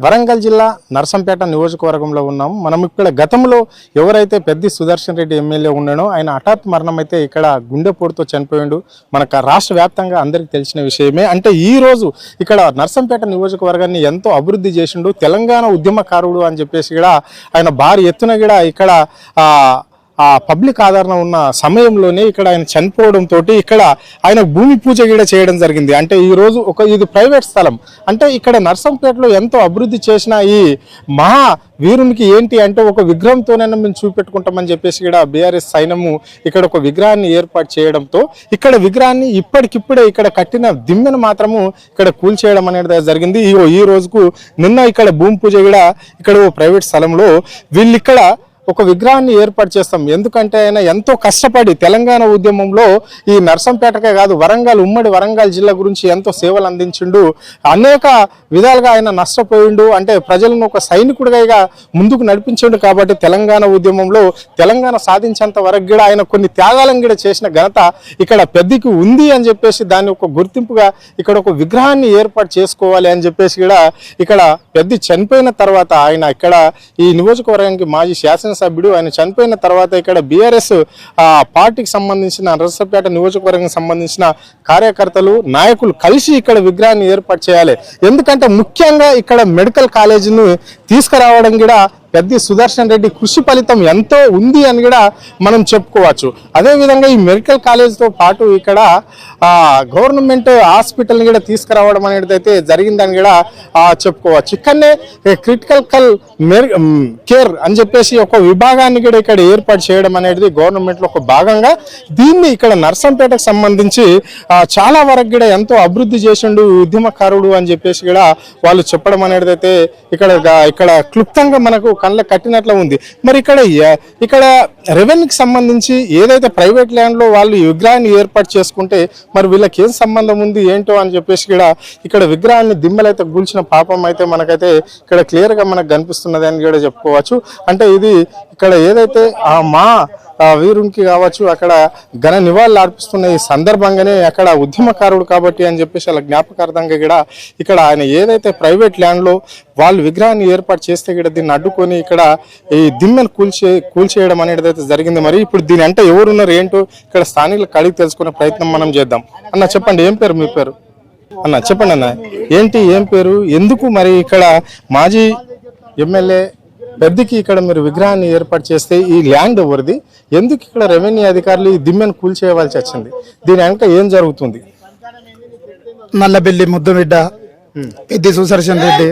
వరంగల్ జిల్లా నర్సంపేట నియోజకవర్గంలో ఉన్నాం. మనం ఇక్కడ గతంలో ఎవరైతే పెద్ది సుదర్శన్ రెడ్డి ఎమ్మెల్యే ఉన్నాడో ఆయన హఠాత్ మరణం అయితే ఇక్కడ గుండెపోటుతో చనిపోయాడు. మనకు రాష్ట్ర వ్యాప్తంగా అందరికీ తెలిసిన విషయమే. అంటే ఈ రోజు ఇక్కడ నర్సంపేట నియోజకవర్గాన్ని ఎంతో అభివృద్ధి చేసిండు, తెలంగాణ ఉద్యమకారుడు అని చెప్పేసి కూడా ఆయన భారీ ఎత్తున కూడా ఇక్కడ పబ్లిక్ ఆదరణ ఉన్న సమయంలోనే ఇక్కడ ఆయన చనిపోవడంతో ఇక్కడ ఆయన భూమి పూజ కూడా చేయడం జరిగింది. అంటే ఈ రోజు ఇది ప్రైవేట్ స్థలం. అంటే ఇక్కడ నర్సంపేటలో ఎంతో అభివృద్ధి చేసిన ఈ మహా వీరునికి ఏంటి అంటే ఒక విగ్రహంతోనైనా మేము చూపెట్టుకుంటామని చెప్పేసి కూడా బీఆర్ఎస్ సైన్యము ఇక్కడ ఒక విగ్రహాన్ని ఏర్పాటు చేయడంతో ఇక్కడ విగ్రహాన్ని ఇప్పటికిప్పుడే ఇక్కడ కట్టిన దిమ్మెను మాత్రము ఇక్కడ కూల్చేయడం అనేది జరిగింది. ఈ రోజుకు నిన్న ఇక్కడ భూమి పూజ కూడా ఇక్కడ ప్రైవేట్ స్థలంలో వీళ్ళు ఇక్కడ ఒక విగ్రహాన్ని ఏర్పాటు చేస్తాం. ఎందుకంటే ఆయన ఎంతో కష్టపడి తెలంగాణ ఉద్యమంలో ఈ నర్సంపేటకే కాదు ఉమ్మడి వరంగల్ జిల్లా గురించి ఎంతో సేవలు అందించిండు. అనేక విధాలుగా ఆయన నష్టపోయిండు. అంటే ప్రజలను ఒక సైనికుడిగా ముందుకు నడిపించిండు. కాబట్టి తెలంగాణ ఉద్యమంలో తెలంగాణ సాధించేంత వరకు కూడా ఆయన కొన్ని త్యాగాలను కూడా చేసిన ఘనత ఇక్కడ పెద్దికి ఉంది అని చెప్పేసి దాన్ని ఒక గుర్తింపుగా ఇక్కడ ఒక విగ్రహాన్ని ఏర్పాటు చేసుకోవాలి అని చెప్పేసి కూడా ఇక్కడ పెద్ది చనిపోయిన తర్వాత ఆయన ఇక్కడ ఈ నియోజకవర్గానికి మాజీ శాసనసభ్యుడు ఆయన చనిపోయిన తర్వాత ఇక్కడ బీఆర్ఎస్ పార్టీకి సంబంధించిన నర్సంపేట నియోజకవర్గానికి సంబంధించిన కార్యకర్తలు నాయకులు కలిసి ఇక్కడ విగ్రహాన్ని ఏర్పాటు చేయాలి. ఎందుకంటే ముఖ్యంగా ఇక్కడ మెడికల్ కాలేజీని తీసుకురావడం కూడా పెద్ది సుదర్శన్ రెడ్డి కృషి ఫలితం ఎంతో ఉంది అని కూడా మనం చెప్పుకోవచ్చు. అదేవిధంగా ఈ మెడికల్ కాలేజ్తో పాటు ఇక్కడ గవర్నమెంట్ హాస్పిటల్ని కూడా తీసుకురావడం అనేది అయితే జరిగిందని కూడా చెప్పుకోవచ్చు. ఇక్కడనే క్రిటికల్ కేర్ అని చెప్పేసి ఒక విభాగాన్ని కూడా ఇక్కడ ఏర్పాటు చేయడం అనేది గవర్నమెంట్లో ఒక భాగంగా దీన్ని ఇక్కడ నర్సంపేటకు సంబంధించి చాలా వరకు కూడా ఎంతో అభివృద్ధి చేసిండు ఉద్యమకారుడు అని చెప్పేసి కూడా వాళ్ళు చెప్పడం అనేది అయితే ఇక్కడ క్లుప్తంగా మనకు కళ్ళ కట్టినట్లు ఉంది. మరి ఇక్కడ రెవెన్యూకి సంబంధించి ఏదైతే ప్రైవేట్ ల్యాండ్లో వాళ్ళు విగ్రహాన్ని ఏర్పాటు చేసుకుంటే మరి వీళ్ళకి ఏం సంబంధం ఉంది ఏంటో అని చెప్పేసి కూడా ఇక్కడ విగ్రహాన్ని దిమ్మెలైతే కూల్చిన పాపం అయితే మనకైతే ఇక్కడ క్లియర్గా మనకు కనిపిస్తున్నది అని కూడా చెప్పుకోవచ్చు. అంటే ఇది ఇక్కడ ఏదైతే మా వీరునికి కావచ్చు అక్కడ ఘన నివాళులు అర్పిస్తున్న ఈ సందర్భంగానే అక్కడ ఉద్యమకారుడు కాబట్టి అని చెప్పేసి అలా జ్ఞాపకార్థంగా కూడా ఇక్కడ ఆయన ఏదైతే ప్రైవేట్ ల్యాండ్లో వాళ్ళు విగ్రహాన్ని ఏర్పాటు చేస్తే కూడా దీన్ని అడ్డుకొని ఇక్కడ ఈ దిమ్మెను కూల్చేయడం అనేది అయితే జరిగింది. మరి ఇప్పుడు దీని అంటే ఎవరున్నారు ఏంటో ఇక్కడ స్థానికులకు అడిగి తెలుసుకునే ప్రయత్నం మనం చేద్దాం. అన్న చెప్పండి, ఏం పేరు మీ పేరు? అన్న చెప్పండి అన్న, ఏం పేరు, ఎందుకు మరి ఇక్కడ మాజీ ఎమ్మెల్యే పెద్దికి ఇక్కడ మీరు విగ్రహాన్ని ఏర్పాటు చేస్తే ఈ ల్యాండ్ ఎవరిది, ఎందుకు ఇక్కడ రెవెన్యూ అధికారులు ఈ దిమ్మెను కూల్చేయవలసి వచ్చింది, దీని వెనక ఏం జరుగుతుంది? నల్లబెల్లి ముద్దుబిడ్డ పెద్ది సుదర్శన్ రెడ్డి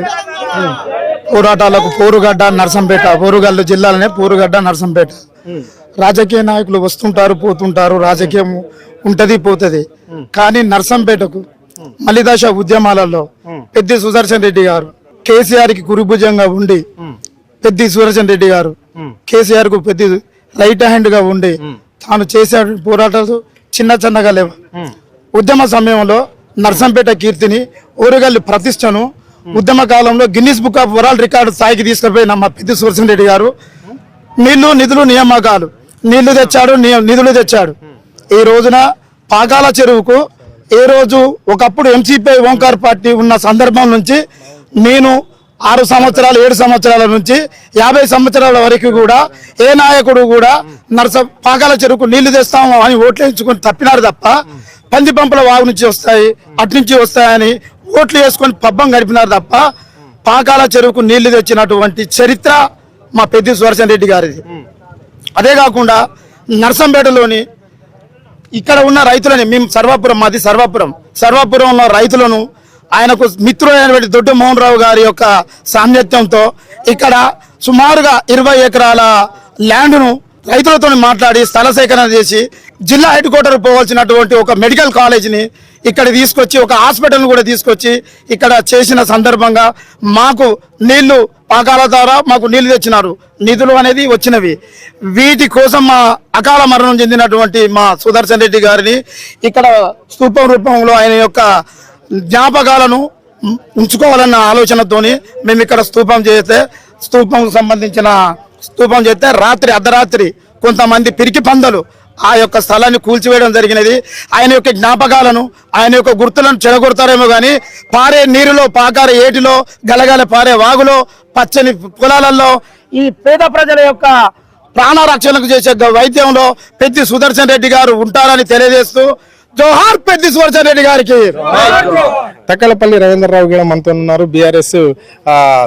పోరాటాలకు పోరుగడ్డ నర్సంపేట, పోరుగల్లు జిల్లాలోనే పోరుగడ్డ నర్సంపేట. రాజకీయ నాయకులు వస్తుంటారు పోతుంటారు, రాజకీయం ఉంటది పోతుంది. కానీ నర్సంపేటకు మలిదశ ఉద్యమాలలో పెద్ది సుదర్శన్ రెడ్డి గారు కేసీఆర్ కి కురుభుజంగా ఉండి, పెద్ది సుదర్శన్ రెడ్డి గారు కేసీఆర్ కు పెద్ద రైట్ హ్యాండ్ గా ఉండి తాను చేసే పోరాటాలు చిన్నగా లేవు. ఉద్యమ సమయంలో నర్సంపేట కీర్తిని, ఓరుగల్లి ప్రతిష్టను ఉద్యమ కాలంలో Guinness book of world record స్థాయికి తీసుకుపోయిన మా పెద్ది సుదర్శన్ రెడ్డి గారు నీళ్లు నిధులు నియామకాలు, నీళ్లు తెచ్చాడు, నిధులు తెచ్చాడు. ఈ రోజున పాకాల చెరువుకు ఏ రోజు ఒకప్పుడు ఎంసీపీ ఓంకార్ పార్టీ ఉన్న సందర్భం నుంచి నేను 6 సంవత్సరాలు 7 సంవత్సరాల నుంచి 50 సంవత్సరాల వరకు కూడా ఏ నాయకుడు కూడా పాకాల చెరువుకు నీళ్లు తెస్తాము అని ఓట్లు వేయించుకొని తప్పినారు తప్ప పంది పంపుల వాగు నుంచి వస్తాయి అట్నుంచి వస్తాయని ఓట్లు వేసుకొని పబ్బం గడిపినారు తప్ప పాకాల చెరువుకు నీళ్లు తెచ్చినటువంటి చరిత్ర మా పెద్ది సుదర్శన్ రెడ్డి గారిది. అదే కాకుండా నర్సంపేటలోని ఇక్కడ ఉన్న రైతులని మేము మాది సర్వాపురంలో రైతులను ఆయనకు మిత్రుడైనటువంటి దొడ్డు మోహన్ రావు గారి యొక్క సాన్నిధ్యంతో ఇక్కడ సుమారుగా 20 ఎకరాల ల్యాండ్ను రైతులతో మాట్లాడి స్థల సేకరణ చేసి జిల్లా హెడ్ క్వార్టర్ పోవాల్సినటువంటి ఒక మెడికల్ కాలేజీని ఇక్కడ తీసుకొచ్చి ఒక హాస్పిటల్ను కూడా తీసుకొచ్చి ఇక్కడ చేసిన సందర్భంగా మాకు నీళ్లు పాకాల ద్వారా మాకు నీళ్లు తెచ్చినారు, నిధులు అనేది వచ్చినవి. వీటి కోసం మా అకాల మరణం చెందినటువంటి మా సుదర్శన్ రెడ్డి గారిని ఇక్కడ స్తూపం రూపంలో ఆయన యొక్క జ్ఞాపకాలను ఉంచుకోవాలన్న ఆలోచనతోని మేము ఇక్కడ స్తూపం సంబంధించిన స్తూపం చేస్తే అర్ధరాత్రి కొంతమంది పిరికి పందలు ఆ యొక్క స్థలాన్ని కూల్చివేయడం జరిగినది. ఆయన యొక్క జ్ఞాపకాలను, ఆయన యొక్క గుర్తులను చెడగొడతారేమో కానీ పారే నీరులో, పాకారే ఏటిలో, గలగల పారే వాగులో, పచ్చని పొలాలలో ఈ పేద ప్రజల యొక్క ప్రాణరక్షణకు చేసే వైద్యంలో పెద్ది సుదర్శన్ రెడ్డి గారు ఉంటారని తెలియజేస్తూ జోహార్ పెద్ది సుదర్శన్ రెడ్డి గారికి. తక్కలపల్లి రవీంద్రరావు కూడా మనతో ఉన్నారు, బీఆర్ఎస్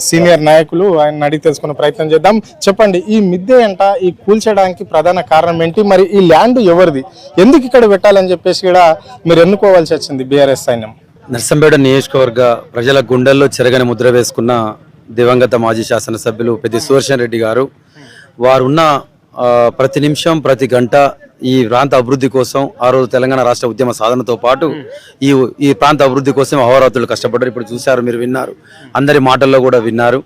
సీనియర్ నాయకులు. ఆయన అడిగి తెలుసుకునే ప్రయత్నం చేద్దాం. చెప్పండి, ఈ మిద్దె అంట ఈ కూల్చడానికి ప్రధాన కారణం ఏంటి? మరి ఈ ల్యాండ్ ఎవరిది, ఎందుకు ఇక్కడ పెట్టాలని చెప్పేసి కూడా మీరు ఎన్నుకోవాల్సి వచ్చింది బీఆర్ఎస్ సైన్యం? నర్సంపేట నియోజకవర్గ ప్రజల గుండెల్లో చెరగని ముద్ర వేసుకున్న దివంగత మాజీ శాసనసభ్యులు పెద్ది సుదర్శన్ రెడ్డి గారు, వారున్న ప్రతి నిమిషం ప్రతి గంట ఈ ప్రాంత అభివృద్ధి కోసం, ఆ రోజు తెలంగాణ రాష్ట్ర ఉద్యమ సాధనతో పాటు ఈ ప్రాంత అభివృద్ధి కోసం అహోరాత్రులు కష్టపడ్డారు. ఇప్పుడు చూశారు, మీరు విన్నారు, అందరి మాటల్లో కూడా విన్నారు.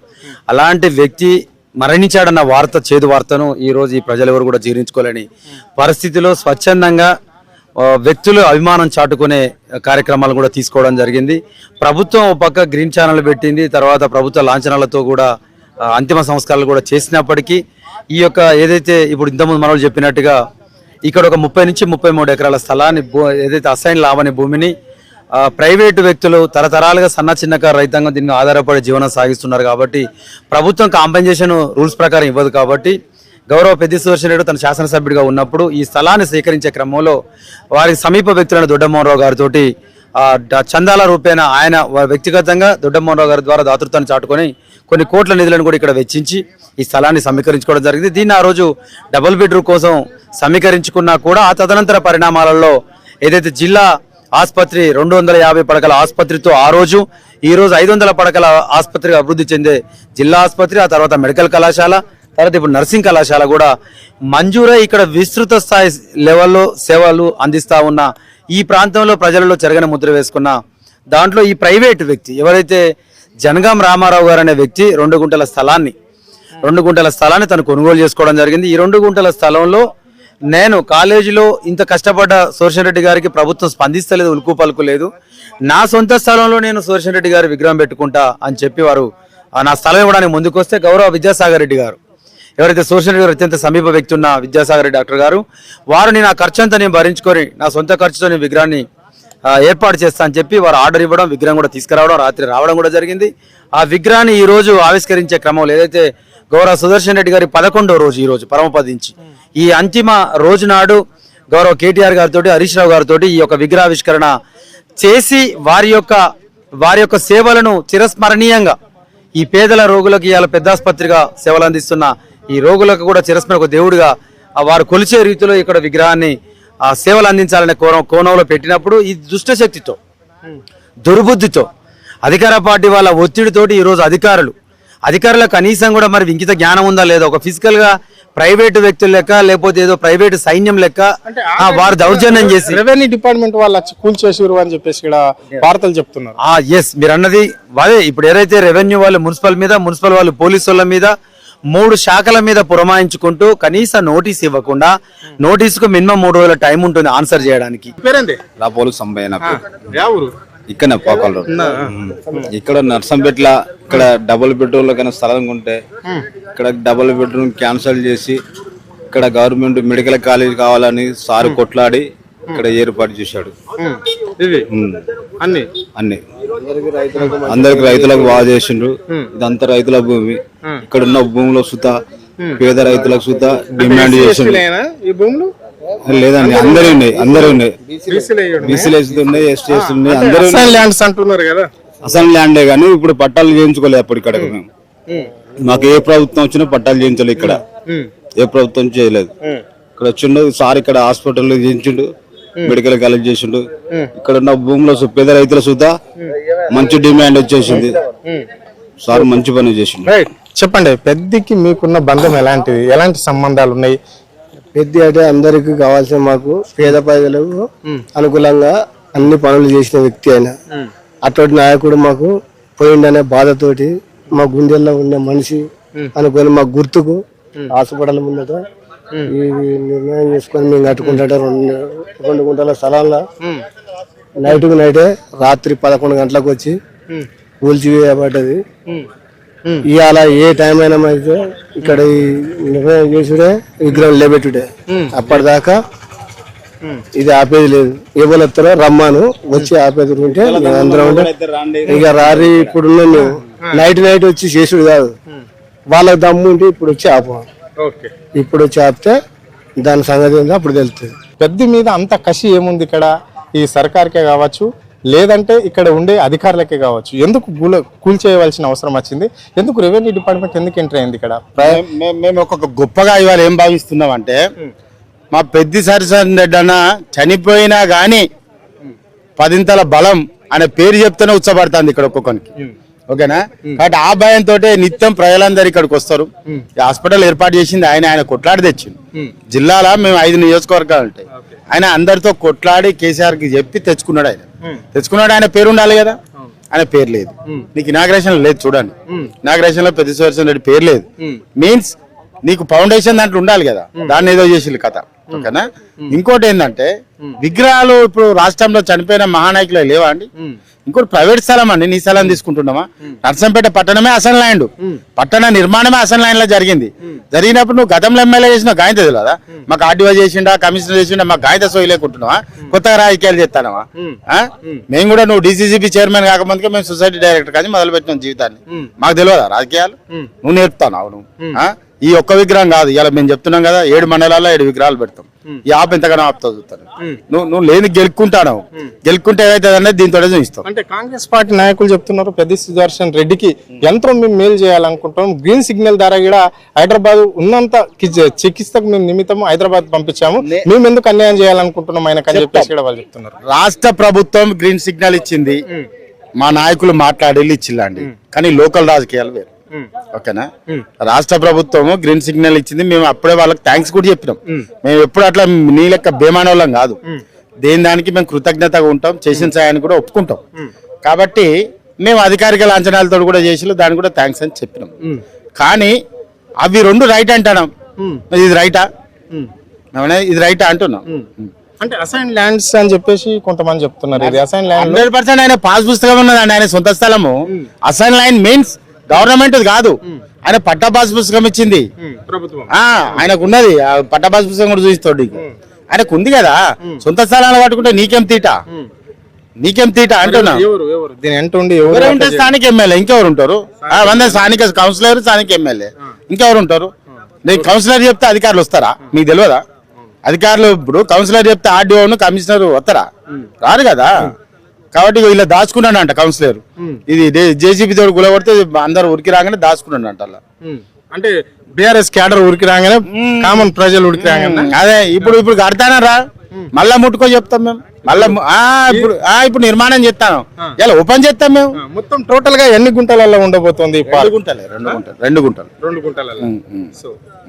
అలాంటి వ్యక్తి మరణించాడన్న వార్త, చేదు వార్తను ఈ రోజు ఈ ప్రజలు ఎవరు కూడా జీర్ణించుకోలేని పరిస్థితిలో స్వచ్ఛందంగా వ్యక్తులు అభిమానం చాటుకునే కార్యక్రమాలు కూడా తీసుకోవడం జరిగింది. ప్రభుత్వం ఒక పక్క గ్రీన్ ఛానల్ పెట్టింది, తర్వాత ప్రభుత్వ లాంఛనాలతో కూడా అంతిమ సంస్కారాలు కూడా చేసినప్పటికీ ఈ యొక్క ఏదైతే ఇప్పుడు ఇంతకుముందు మనోళ్ళు చెప్పినట్టుగా ఇక్కడ ఒక 30 నుంచి 33 ఎకరాల స్థలాన్ని ఏదైతే అసైన్ లావని భూమిని ప్రైవేటు వ్యక్తులు తరతరాలుగా సన్న చిన్నకారు రైతాంగం దీనికి ఆధారపడి జీవనం సాగిస్తున్నారు. కాబట్టి ప్రభుత్వం కాంపెన్సేషన్ రూల్స్ ప్రకారం ఇవ్వదు. కాబట్టి గౌరవ పెద్ది సుదర్శన్ రెడ్డి తన శాసనసభ్యుడిగా ఉన్నప్పుడు ఈ స్థలాన్ని సేకరించే క్రమంలో వారి సమీప వ్యక్తులైన దొడ్డమోహన్ రావు గారితో చందాల రూపేణ ఆయన వ్యక్తిగతంగా దొడ్డమోహన్ రావు గారి ద్వారా దాతృత్వాన్ని చాటుకొని కొన్ని కోట్ల నిధులను కూడా ఇక్కడ వెచ్చించి ఈ స్థలాన్ని సమీకరించుకోవడం జరిగింది. దీన్ని ఆ రోజు డబుల్ బెడ్రూమ్ కోసం సమీకరించుకున్నా కూడా ఆ తదనంతర పరిణామాలలో ఏదైతే జిల్లా ఆసుపత్రి 250 పడకల ఆసుపత్రితో ఈ రోజు 500 పడకల ఆసుపత్రిగా అభివృద్ధి చెందే జిల్లా ఆసుపత్రి, ఆ తర్వాత మెడికల్ కళాశాల, తర్వాత ఇప్పుడు నర్సింగ్ కళాశాల కూడా మంజూరై ఇక్కడ విస్తృత స్థాయి లెవెల్లో సేవలు అందిస్తా ఉన్న ఈ ప్రాంతంలో ప్రజలలో చెరగని ముద్ర వేసుకున్న దాంట్లో ఈ ప్రైవేట్ వ్యక్తి ఎవరైతే జనగాం రామారావు గారు అనే వ్యక్తి 2 గుంటల స్థలాన్ని తను కొనుగోలు చేసుకోవడం జరిగింది. ఈ 2 గుంటల స్థలంలో నేను కాలేజీలో ఇంత కష్టపడ్డ సుదర్శన్ రెడ్డి గారికి ప్రభుత్వం స్పందిస్తలేదు, ఉలుకు పలుకు లేదు. నా సొంత స్థలంలో నేను సుదర్శన్ రెడ్డి గారి విగ్రహం పెట్టుకుంటా అని చెప్పి వారు నా స్థలం ఇవ్వడానికి ముందుకు వస్తే గౌరవ విద్యాసాగర్ రెడ్డి గారు, ఎవరైతే సుదర్శన్ రెడ్డి గారు అత్యంత సమీప వ్యక్తి ఉన్న విద్యాసాగర్ రెడ్డి డాక్టర్ గారు, వారిని నా ఖర్చు అంతా నేను భరించుకొని నా సొంత ఖర్చుతో నేను విగ్రహాన్ని ఏర్పాటు చేస్తా అని చెప్పి వారు ఆర్డర్ ఇవ్వడం, విగ్రహం కూడా తీసుకురావడం, రాత్రి రావడం కూడా జరిగింది. ఆ విగ్రహాన్ని ఈ రోజు ఆవిష్కరించే క్రమంలో ఏదైతే గౌరవ సుదర్శన్ రెడ్డి గారి 11వ రోజు ఈ రోజు పరమపదించి ఈ అంతిమ రోజు నాడు గౌరవ కేటీఆర్ గారితో, హరీష్ రావు గారితో ఈ యొక్క విగ్రహావిష్కరణ చేసి వారి యొక్క సేవలను చిరస్మరణీయంగా ఈ పేదల రోగులకు ఇవాళ పెద్ద ఆసుపత్రిగా సేవలు అందిస్తున్న ఈ రోగులకు కూడా చిరస్మరణ ఒక దేవుడిగా వారు కొలిచే రీతిలో ఇక్కడ విగ్రహాన్ని సేవలు అందించాలనే కోణంలో పెట్టినప్పుడు ఈ దుష్టశక్తితో, దుర్బుద్ధితో, అధికార పార్టీ వాళ్ళ ఒత్తిడితోటి ఈరోజు అధికారులకు కనీసం కూడా మరి ఇంకిత జ్ఞానం ఉందా లేదా, ఒక ఫిజికల్ గా ప్రైవేటు వ్యక్తుల లెక్క లేకపోతే ఏదో ప్రైవేటు సైన్యం లెక్క వారు దౌర్జన్యం చేసి రెవెన్యూ డిపార్ట్మెంట్ వాళ్ళు వచ్చి కూల్చేసారు అని చెప్పేసి ఇక్కడ వార్తలు చెప్తున్నారు. ఎస్, మీరు అన్నది అదే. ఇప్పుడు ఏదైతే రెవెన్యూ వాళ్ళు మున్సిపల్ వాళ్ళు పోలీసు వాళ్ళ మీద 3 శాఖల మీద పురమాయించుకుంటూ కనీస నోటీస్ ఇవ్వకుండా, నోటీసుకు మినిమం 3 రోజుల టైం ఉంటుంది ఆన్సర్ చేయడానికి. రాపోలు సంబయ్య ఇక్కడ పాకాల ఇక్కడ నర్సంపేట్ల ఇక్కడ డబుల్ బెడ్రూమ్ లో కన్నా స్థలం ఉంటే ఇక్కడ డబుల్ బెడ్రూమ్ క్యాన్సిల్ చేసి ఇక్కడ గవర్నమెంట్ మెడికల్ కాలేజ్ కావాలని సారు కొట్లాడి ఇక్కడ ఏర్పాటు చేశాడు. అన్ని అందరికి రైతులకు బాగా చేసిండ్రు. ఇదంతా రైతుల భూమి. ఇక్కడ ఉన్న భూమిలో సుత పేద రైతులకు సుత డిమాండ్ చేసిండ్రు. లేదండి, అందరూ ఉన్నాయి. బీసీలు ఉన్నాయి, ఎస్టీఎస్ ఉన్నాయి, అందరూ అసలు ల్యాండే కానీ ఇప్పుడు పట్టాలు చేయించుకోలేదు. అప్పుడు ఇక్కడ మేము మాకు ఏ ప్రభుత్వం వచ్చినా పట్టాలు చేయించలేదు. ఇక్కడ ఏ ప్రభుత్వం చేయలేదు. ఇక్కడ వచ్చిండు సార్, ఇక్కడ హాస్పిటల్ చేయించిండు, మెడికల్ కాలేజ్ చేసిండు. ఇక్కడ ఉన్న భూమిలో పేద రైతుల సుతా మంచి డిమాండ్ వచ్చేసింది. సార్ మంచి పని చేసిండు. చెప్పండి, పెద్దకి మీకున్న బంధం ఎలాంటిది, ఎలాంటి సంబంధాలు ఉన్నాయి? పెద్ద అంటే అందరికి కావాల్సిన, మాకు పేద ప్రజలకు అనుకూలంగా అన్ని పనులు చేసిన వ్యక్తి అయినా అటువంటి నాయకుడు మాకు పోయిందనే బాధతోటి మా గుండెల్లో ఉన్న మనిషి అనుకుని మా గుర్తుకు హాస్పిటల్ ముందట ఈ నిర్ణయం చేసుకొని మేము కట్టుకుంటే 2 గుంటల స్థలాల్లో నైట్కు నైటే రాత్రి 11 గంటలకు వచ్చి కూల్చివేయబడ్డది. ఇవాళ ఏ టైం అయినా అయితే ఇక్కడ ఈ నిర్ణయం చేసుడే విగ్రహం లేబెట్టుడే. అప్పటిదాకా ఇది ఆపేది లేదు. ఎవరు వస్తారో రమ్మాను వచ్చి ఆపేది ఉంటే మేము అందరం ఉంటే ఇక రారి ఇప్పుడున్న మేము నైట్ వచ్చి చేసుడు కాదు, వాళ్ళకి దమ్ము ఉంటే ఇప్పుడు వచ్చి ఆపం. ఇప్పుడు వచ్చి ఆపితే దాని సంగతి ఏందో అప్పుడు తెలుస్తుంది. పెద్ద మీద అంత కసి ఏముంది ఇక్కడ? ఈ సర్కార్కే కావచ్చు, లేదంటే ఇక్కడ ఉండే అధికారులకే కావచ్చు, ఎందుకు కూల్చేయవలసిన అవసరం వచ్చింది? ఎందుకు రెవెన్యూ డిపార్ట్మెంట్ ఎందుకు ఎంటర్ అయింది ఇక్కడ? మేము ఒక గొప్పగా ఇవాళ ఏం భావిస్తున్నాం అంటే, మా పెద్ది సరసన్ రెడ్డి అన్న చనిపోయినా గాని 10 బలం అనే పేరు చెప్తేనే ఉత్సపడుతుంది ఇక్కడ ఒక్కొక్కరికి. ఓకేనా? కాబట్టి ఆ భయంతో నిత్యం ప్రజలందరూ ఇక్కడికి వస్తారు. హాస్పిటల్ ఏర్పాటు చేసింది ఆయన కొట్లాడి తెచ్చింది. జిల్లాలో మేము 5 నియోజకవర్గాలు ఉంటాయి. ఆయన అందరితో కొట్లాడి కేసీఆర్ కి చెప్పి తెచ్చుకున్నాడు. ఆయన పేరు ఉండాలి కదా, ఆయన పేరు లేదు. నీకు ఇనాగ్రేషన్ లేదు, చూడండి ఇనాగ్రేషన్ లో పెద్ద సుదర్శన్ రెడ్డి పేరు లేదు. మీన్స్ నీకు ఫౌండేషన్ దాంట్లో ఉండాలి కదా, దాన్ని ఏదో చేసి కథ. ఓకేనా? ఇంకోటి ఏంటంటే, విగ్రహాలు ఇప్పుడు రాష్ట్రంలో చనిపోయిన మహానాయకులు లేవా అండి? ఇంకోటి ప్రైవేట్ స్థలం అండి, నీ స్థలం తీసుకుంటున్నామా? నర్సంపేట పట్టణమే అసలు ల్యాండ్, పట్టణ నిర్మాణమే అసలు ల్యాండ్ లో జరిగినప్పుడు నువ్వు గతంలో ఎమ్మెల్యే చేసిన గాయంత తెలియదా? మాకు ఆర్డీఓ చేసిండా, కమిషనర్ చేసిండా, మాకు గాయంత సోయి లేకుంటున్నావా? కొత్తగా రాజకీయాలు చేస్తానవా? మేము కూడా నువ్వు డీసీసీబీ చైర్మన్ కాకముందుకే మేము సొసైటీ డైరెక్టర్ కానీ మొదలు పెట్టినాం జీవితాన్ని. మాకు తెలియదా రాజకీయాలు? నువ్వు నేర్పుతావు నువ్వు. ఈ ఒక్క విగ్రహం కాదు, ఇలా మేము చెప్తున్నాం కదా, 7 మండలాల్లో 7 విగ్రహాలు పెడతాం. ఈ ఆపు ఎంతగానో ఆపుతా చూస్తాను. నువ్వు లేని గెలుక్కుంటాను, గెలుక్కుంటే ఏదైతే అనేది దీంతో చూస్తాం. అంటే కాంగ్రెస్ పార్టీ నాయకులు చెప్తున్నారు, పెద్ది సుదర్శన్ రెడ్డికి ఎంతో మేము మేలు చేయాలనుకుంటాం, గ్రీన్ సిగ్నల్ ద్వారా కూడా హైదరాబాద్ ఉన్నంత చికిత్సకు మేము నిమిత్తం హైదరాబాద్ పంపించాము, మేము ఎందుకు అన్యాయం చేయాలనుకుంటున్నాం ఆయనకు అని చెప్పేసి కూడా వాళ్ళు చెప్తున్నారు. రాష్ట్ర ప్రభుత్వం గ్రీన్ సిగ్నల్ ఇచ్చింది, మా నాయకులు మాట్లాడి ఇచ్చిల్లండి, కానీ లోకల్ రాజకీయాలు వేరు. ఓకేనా? రాష్ట్ర ప్రభుత్వం గ్రీన్ సిగ్నల్ ఇచ్చింది, మేము అప్పుడే వాళ్ళకి థ్యాంక్స్ కూడా చెప్పినాం. మేము ఎప్పుడు అట్లా నీ లెక్క బేమానోళ్ళం కాదు, దేని దానికి మేము కృతజ్ఞతగా ఉంటాం, చేసిన సాయాన్ని కూడా ఒప్పుకుంటాం. కాబట్టి మేము అధికారిక లాంఛనాలతో కూడా చేసి దానికి కూడా థ్యాంక్స్ అని చెప్పినాం. కానీ అవి 2 రైట్ అంటున్నాం, ఇది రైటా? ఇది రైటా అంటున్నాం. అంటే అసైన్ ల్యాండ్స్ అని చెప్పేసి కొంతమంది చెప్తున్నారు. ఇది అసైన్ ల్యాండ్ 100% ఆయన పాస్ పుస్తకం ఉన్నదండి, ఆయన సొంత స్థలము. అసైన్ ల్యాండ్ మీన్స్ గవర్నమెంట్ కాదు, ఆయన పట్టా పాస్ పుస్తకం ఇచ్చింది ప్రభుత్వం. ఆయనకు ఉన్నది పట్టా పాస్ పుస్తకం కూడా చూపిస్తాడు. ఆయనకు ఉంది కదా, సొంత స్థలాలు పట్టుకుంటే నీకేం తీట అంటున్నా. ఎవరు ఉంటే స్థానిక ఎమ్మెల్యే, ఇంకెవరు ఉంటారు? 100 స్థానిక కౌన్సిలర్, స్థానిక ఎమ్మెల్యే, ఇంకెవరు ఉంటారు? నీకు కౌన్సిలర్ చెప్తే అధికారులు వస్తారా? మీకు తెలియదా? అధికారులు ఇప్పుడు కౌన్సిలర్ చెప్తే ఆర్డీఓను కమిషనర్ వస్తారా? రారు కదా. కాబట్టి ఇలా దాచుకున్నాడంట కౌన్సిలర్, ఇది జేసీబీ తోడు గులగొడితే అందరు ఉరికి రాగానే దాచుకున్నాడంట. అలా అంటే బీఆర్ఎస్ క్యాడర్ ఉరికి రాగానే కామన్ ప్రజలు ఉరికి రాగానే అదే ఇప్పుడు కడతానరా, మళ్ళా ముట్టుకో చెప్తాం మేము. మళ్ళా ఇప్పుడు నిర్మాణం చేస్తాను, ఇలా ఓపెన్ చేస్తాం మేము. మొత్తం టోటల్ గా ఎన్ని గుంటలలో ఉండబోతుంది? 2 గుంటలు.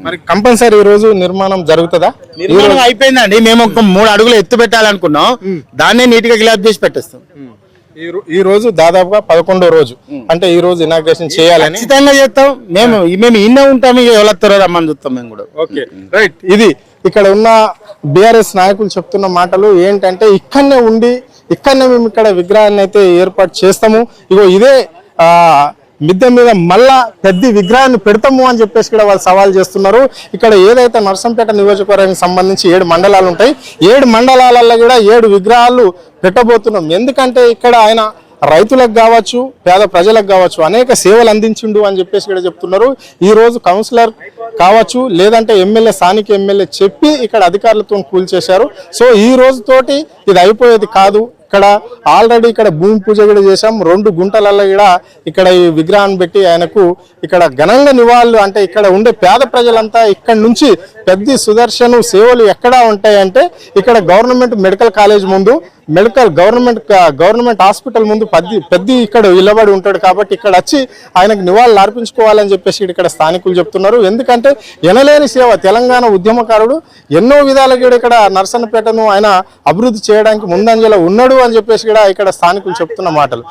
మరి కంపల్సరీ ఈ రోజు నిర్మాణం జరుగుతుందా? నిర్మాణం అయిపోయిందండి, మేము ఒక 3 అడుగులు ఎత్తు పెట్టాలనుకున్నాం, దాన్నే నీట్ గా గ్లాబ్ చేసి పెట్టేస్తాం. ఈ రోజు దాదాపుగా 11వ రోజు, అంటే ఈ రోజు ఇనాగ్రేషన్ చేయాలని ఖచ్చితంగా చేస్తాం. మేము ఇన్నే ఉంటాము, ఎవరు రమ్మని చూస్తాం మేము కూడా. Okay right. ఇది ఇక్కడ ఉన్న బీఆర్ఎస్ నాయకులు చెప్తున్న మాటలు ఏంటంటే, ఇక్కడనే మేము ఇక్కడ విగ్రహాన్ని అయితే ఏర్పాటు చేస్తాము, ఇగో ఇదే మిద్దె మీద మళ్ళా పెద్ద విగ్రహాన్ని పెడతాము అని చెప్పేసి కూడా వాళ్ళు సవాల్ చేస్తున్నారు. ఇక్కడ ఏదైతే నర్సంపేట నియోజకవర్గానికి సంబంధించి 7 మండలాలు ఉంటాయి, 7 మండలాలలో కూడా 7 విగ్రహాలు పెట్టబోతున్నాం. ఎందుకంటే ఇక్కడ ఆయన రైతులకు కావచ్చు, పేద ప్రజలకు కావచ్చు అనేక సేవలు అందించిండు అని చెప్పేసి కూడా చెప్తున్నారు. ఈ రోజు కౌన్సిలర్ కావచ్చు, లేదంటే ఎమ్మెల్యే, స్థానిక ఎమ్మెల్యే చెప్పి ఇక్కడ అధికారులతో కూల్చేశారు. సో ఈ రోజుతోటి ఇది అయిపోయేది కాదు. ఇక్కడ ఆల్రెడీ ఇక్కడ భూమి పూజ కూడా చేశాం, 2 గుంటలలో కూడా ఇక్కడ ఈ విగ్రహాన్ని పెట్టి ఆయనకు ఇక్కడ ఘనంగా నివాళులు. అంటే ఇక్కడ ఉండే పేద ప్రజలంతా ఇక్కడ నుంచి పెద్ది సుదర్శన్ సేవలు ఎక్కడ ఉంటాయంటే, ఇక్కడ గవర్నమెంట్ మెడికల్ కాలేజ్ ముందు, గవర్నమెంట్ హాస్పిటల్ ముందు పెద్ద ఇక్కడ నిలబడి ఉంటాడు. కాబట్టి ఇక్కడ వచ్చి ఆయనకు నివాళులు అర్పించుకోవాలని చెప్పేసి ఇక్కడ స్థానికులు చెప్తున్నారు. ఎందుకంటే ఎనలేని సేవ, తెలంగాణ ఉద్యమకారుడు, ఎన్నో విధాలుగా ఇక్కడ నర్సన్నపేటను ఆయన అభివృద్ధి చేయడానికి ముందంజలో ఉన్నాడు అని చెప్పేసి కూడా ఇక్కడ స్థానికులు చెప్తున్న మాటలు.